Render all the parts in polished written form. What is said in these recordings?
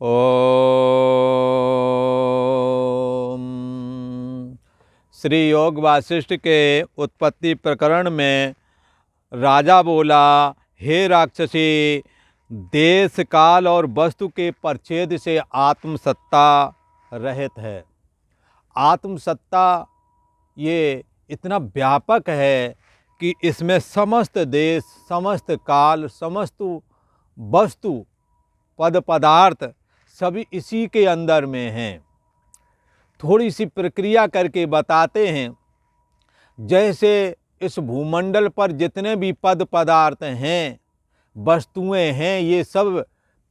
ओम। श्री योग वासिष्ठ के उत्पत्ति प्रकरण में राजा बोला, हे राक्षसी, देश काल और वस्तु के परिच्छेद से आत्मसत्ता रहित है। आत्मसत्ता ये इतना व्यापक है कि इसमें समस्त देश, समस्त काल, समस्त वस्तु, पद पदार्थ सभी इसी के अंदर में हैं। थोड़ी सी प्रक्रिया करके बताते हैं। जैसे इस भूमंडल पर जितने भी पद पदार्थ हैं, वस्तुएं हैं, ये सब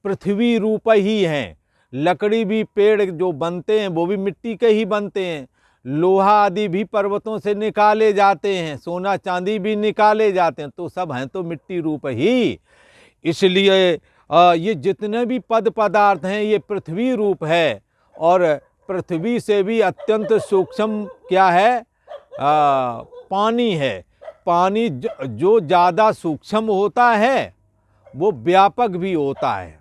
पृथ्वी रूप ही हैं। लकड़ी भी, पेड़ जो बनते हैं वो भी मिट्टी के ही बनते हैं। लोहा आदि भी पर्वतों से निकाले जाते हैं, सोना चांदी भी निकाले जाते हैं, तो सब हैं तो मिट्टी रूप ही। इसलिए ये जितने भी पद पदार्थ हैं ये पृथ्वी रूप है। और पृथ्वी से भी अत्यंत सूक्ष्म क्या है? पानी है। पानी जो ज़्यादा सूक्ष्म होता है वो व्यापक भी होता है।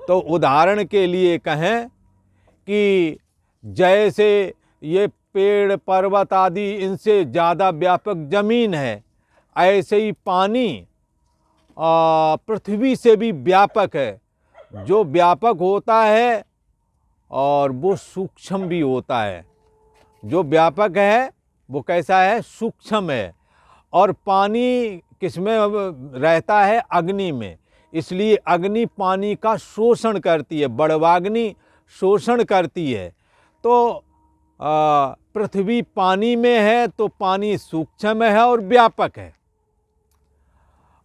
तो उदाहरण के लिए कहें कि जैसे ये पेड़ पर्वत आदि इनसे ज़्यादा व्यापक जमीन है, ऐसे ही पानी पृथ्वी से भी व्यापक है। जो व्यापक होता है और वो सूक्ष्म भी होता है। जो व्यापक है वो कैसा है? सूक्ष्म है। और पानी किसमें रहता है? अग्नि में। इसलिए अग्नि पानी का शोषण करती है, बड़वाग्नि शोषण करती है। तो पृथ्वी पानी में है तो पानी सूक्ष्म है और व्यापक है।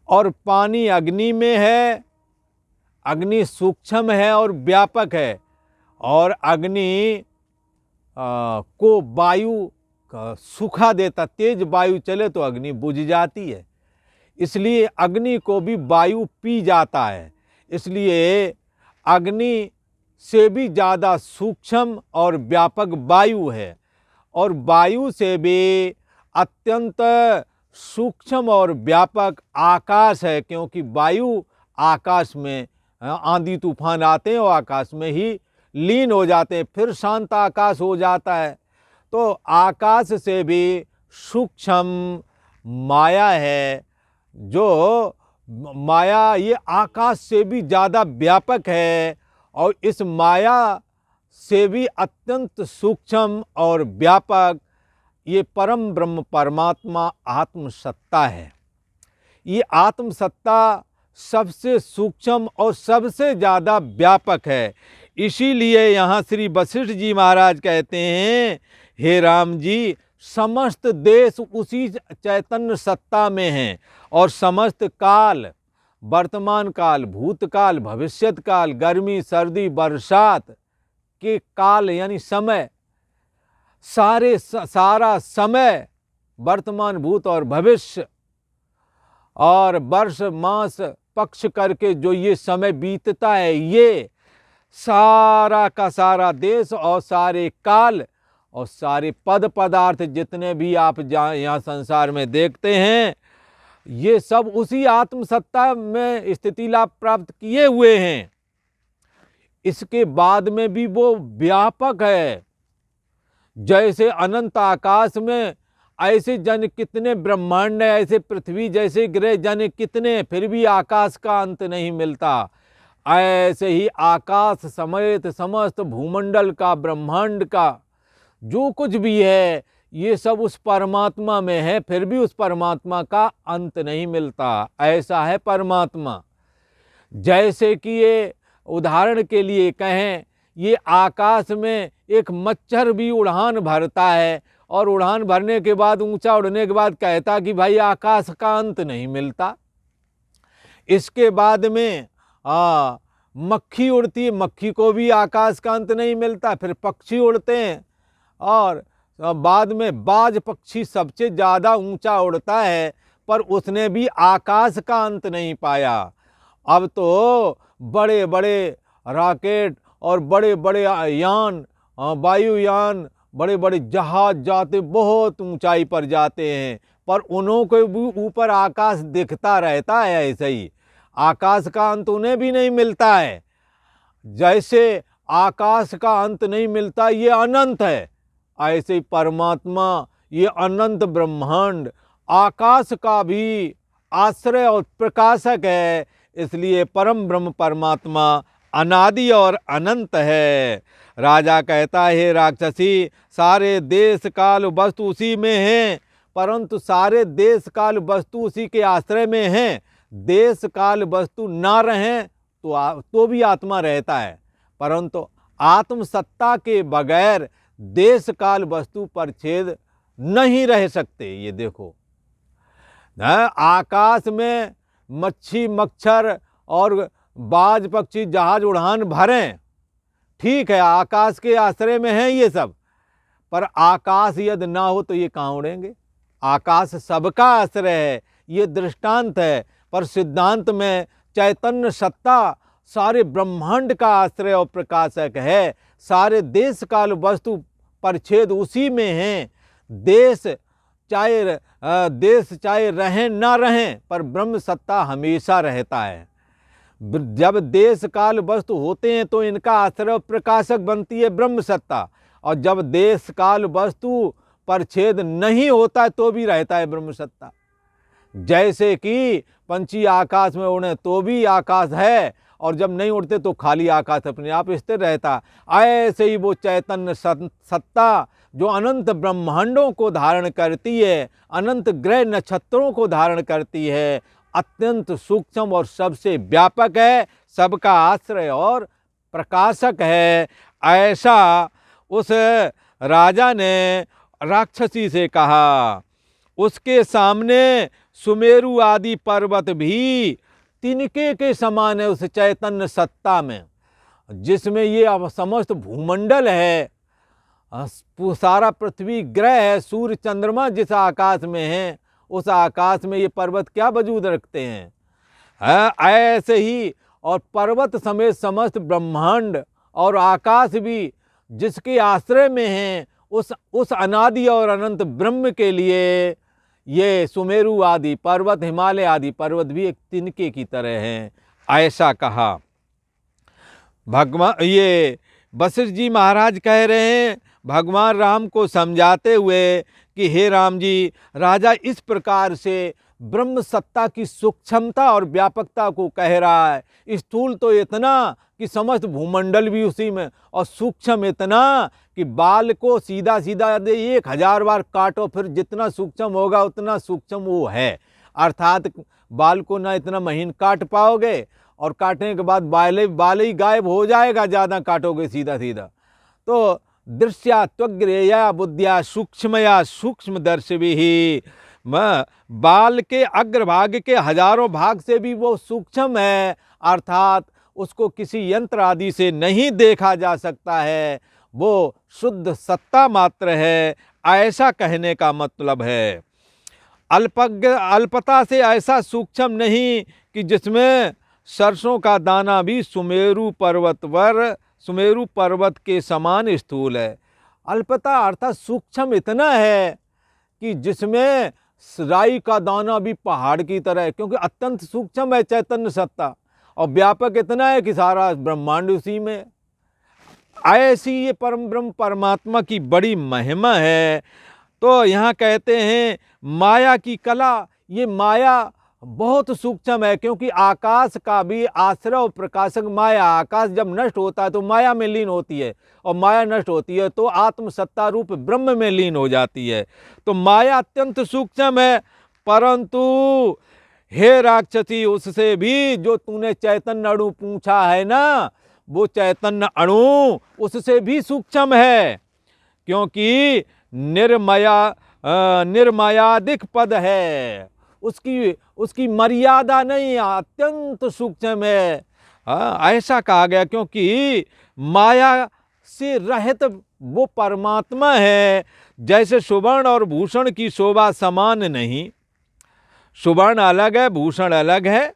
और पानी अग्नि में है, अग्नि सूक्ष्म है और व्यापक है। और अग्नि को वायु सुखा देता, तेज वायु चले तो अग्नि बुझ जाती है। इसलिए अग्नि को भी वायु पी जाता है। इसलिए अग्नि से भी ज़्यादा सूक्ष्म और व्यापक वायु है। और वायु से भी अत्यंत सूक्ष्म और व्यापक आकाश है, क्योंकि वायु आकाश में, आंधी तूफान आते हैं और आकाश में ही लीन हो जाते हैं, फिर शांत आकाश हो जाता है। तो आकाश से भी सूक्ष्म माया है। जो माया ये आकाश से भी ज़्यादा व्यापक है और इस माया से भी अत्यंत सूक्ष्म और व्यापक ये परम ब्रह्म परमात्मा आत्मसत्ता है। ये आत्मसत्ता सबसे सूक्ष्म और सबसे ज़्यादा व्यापक है। इसीलिए यहाँ श्री वशिष्ठ जी महाराज कहते हैं, हे राम जी, समस्त देश उसी चैतन्य सत्ता में हैं। और समस्त काल, वर्तमान काल, भूतकाल, भविष्यत काल, गर्मी सर्दी बरसात के काल यानी समय, सारा समय, वर्तमान भूत और भविष्य और वर्ष मास पक्ष करके जो ये समय बीतता है, ये सारा का सारा देश और सारे काल और सारे पद पदार्थ जितने भी आप यहाँ संसार में देखते हैं, ये सब उसी आत्मसत्ता में स्थिति लाभ प्राप्त किए हुए हैं। इसके बाद में भी वो व्यापक है। जैसे अनंत आकाश में ऐसे जन कितने ब्रह्मांड है, ऐसे पृथ्वी जैसे ग्रह जन कितने, फिर भी आकाश का अंत नहीं मिलता। ऐसे ही आकाश समेत समस्त भूमंडल का, ब्रह्मांड का जो कुछ भी है, ये सब उस परमात्मा में है, फिर भी उस परमात्मा का अंत नहीं मिलता। ऐसा है परमात्मा। जैसे कि ये उदाहरण के लिए कहें, ये आकाश में एक मच्छर भी उड़ान भरता है और उड़ान भरने के बाद, ऊंचा उड़ने के बाद कहता कि भाई आकाश का अंत नहीं मिलता। इसके बाद में मक्खी उड़ती है, मक्खी को भी आकाश का अंत नहीं मिलता। फिर पक्षी उड़ते हैं और बाद में बाज पक्षी सबसे ज़्यादा ऊंचा उड़ता है, पर उसने भी आकाश का अंत नहीं पाया। अब तो बड़े बड़े रॉकेट और बड़े बड़े यान, वायुयान, बड़े बड़े जहाज जाते, बहुत ऊंचाई पर जाते हैं, पर उन्हों को भी ऊपर आकाश दिखता रहता है। ऐसे ही आकाश का अंत उन्हें भी नहीं मिलता है। जैसे आकाश का अंत नहीं मिलता, ये अनंत है, ऐसे ही परमात्मा ये अनंत ब्रह्मांड आकाश का भी आश्रय और प्रकाशक है। इसलिए परम ब्रह्म परमात्मा अनादि और अनंत है। राजा कहता है, हे राक्षसी, सारे देश काल वस्तु उसी में हैं, परंतु सारे देश काल वस्तु उसी के आश्रय में हैं। देश काल वस्तु ना रहें तो भी आत्मा रहता है, परंतु आत्म सत्ता के बगैर देश काल वस्तु परछेद नहीं रह सकते। ये देखो, आकाश में मच्छी मच्छर और बाज पक्षी जहाज उड़ान भरें, ठीक है, आकाश के आश्रय में हैं ये सब, पर आकाश यदि ना हो तो ये कहाँ उड़ेंगे। आकाश सबका आश्रय है, ये दृष्टांत है, पर सिद्धांत में चैतन्य सत्ता सारे ब्रह्मांड का आश्रय और प्रकाशक है। सारे देश काल वस्तु परछेद उसी में हैं। देश चाहे रहें ना रहें, पर ब्रह्म सत्ता हमेशा रहता है। जब देश काल वस्तु होते हैं तो इनका आश्रय प्रकाशक बनती है ब्रह्म सत्ता, और जब देश काल वस्तु परछेद नहीं होता है तो भी रहता है ब्रह्म सत्ता। जैसे कि पंछी आकाश में उड़े तो भी आकाश है, और जब नहीं उड़ते तो खाली आकाश अपने आप स्थिर रहता। ऐसे ही वो चैतन्य सत्ता जो अनंत ब्रह्मांडों को धारण करती है, अनंत ग्रह नक्षत्रों को धारण करती है, अत्यंत सूक्ष्म और सबसे व्यापक है, सबका आश्रय और प्रकाशक है। ऐसा उस राजा ने राक्षसी से कहा। उसके सामने सुमेरु आदि पर्वत भी तिनके के समान है उस चैतन्य सत्ता में, जिसमें ये समस्त भूमंडल है, सारा पृथ्वी ग्रह है, सूर्य चंद्रमा जिस आकाश में है उस आकाश में ये पर्वत क्या वजूद रखते हैं। ऐसे ही और पर्वत समेत समस्त ब्रह्मांड और आकाश भी जिसके आश्रय में हैं, उस अनादि और अनंत ब्रह्म के लिए ये सुमेरु आदि पर्वत, हिमालय आदि पर्वत भी एक तिनके की तरह हैं, ऐसा कहा। भगवान ये वशिष्ठ जी महाराज कह रहे हैं भगवान राम को समझाते हुए कि हे राम जी, राजा इस प्रकार से ब्रह्म सत्ता की सूक्ष्मता और व्यापकता को कह रहा है। स्थूल तो इतना कि समस्त भूमंडल भी उसी में, और सूक्ष्म इतना कि बाल को सीधा सीधा 1000 बार काटो फिर जितना सूक्ष्म होगा उतना सूक्ष्म वो है। अर्थात बाल को ना इतना महीन काट पाओगे, और काटने के बाद बाल ही गायब हो जाएगा, ज़्यादा काटोगे सीधा सीधा। तो दृश्या त्वग्रेया बुद्धिया सूक्ष्मया सूक्ष्मदर्शिभिः, बाल के अग्रभाग के हजारों भाग से भी वो सूक्ष्म है, अर्थात उसको किसी यंत्र आदि से नहीं देखा जा सकता है, वो शुद्ध सत्ता मात्र है, ऐसा कहने का मतलब है। अल्पता से ऐसा सूक्ष्म नहीं कि जिसमें सरसों का दाना भी सुमेरु पर्वत के समान स्थूल है। अल्पता अर्थात सूक्ष्म इतना है कि जिसमें राई का दाना भी पहाड़ की तरह है, क्योंकि अत्यंत सूक्ष्म है चैतन्य सत्ता, और व्यापक इतना है कि सारा ब्रह्मांड उसी में। ऐसी ये परम ब्रह्म परमात्मा की बड़ी महिमा है। तो यहाँ कहते हैं माया की कला, ये माया बहुत सूक्ष्म है, क्योंकि आकाश का भी आश्रय और प्रकाशक माया। आकाश जब नष्ट होता है तो माया में लीन होती है, और माया नष्ट होती है तो आत्म सत्ता रूप ब्रह्म में लीन हो जाती है। तो माया अत्यंत सूक्ष्म है, परंतु हे राक्षसी, उससे भी जो तूने चैतन्य अणु पूछा है ना, वो चैतन्य अणु उससे भी सूक्ष्म है, क्योंकि निर्मायादिक पद है, उसकी मर्यादा नहीं, अत्यंत सूक्ष्म है। ऐसा कहा गया क्योंकि माया से रहित वो परमात्मा है। जैसे सुवर्ण और भूषण की शोभा समान नहीं, सुवर्ण अलग है, भूषण अलग है,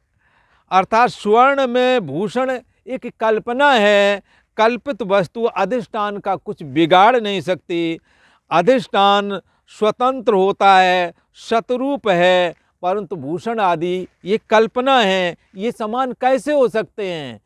अर्थात स्वर्ण में भूषण एक कल्पना है, कल्पित वस्तु अधिष्ठान का कुछ बिगाड़ नहीं सकती। अधिष्ठान स्वतंत्र होता है, शतरूप है, परंतु भूषण आदि ये कल्पना है, ये समान कैसे हो सकते हैं।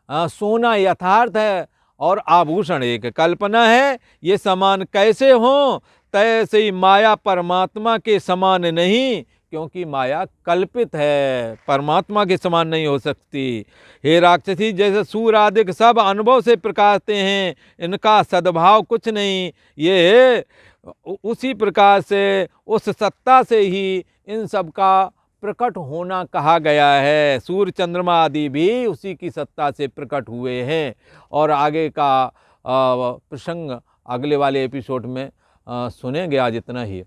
सोना यथार्थ है और आभूषण एक कल्पना है। ये समान कैसे हों? तैसे ही माया परमात्मा के समान नहीं, क्योंकि माया कल्पित है, परमात्मा के समान नहीं हो सकती। हे राक्षसी, जैसे सूर्य आदि सब अनुभव से प्रकाशते हैं, इनका सद्भाव कुछ नहीं, ये उसी प्रकार से उस सत्ता से ही इन सब का प्रकट होना कहा गया है। सूर्य चंद्रमा आदि भी उसी की सत्ता से प्रकट हुए हैं। और आगे का प्रसंग अगले वाले एपिसोड में सुनेंगे। आज इतना ही।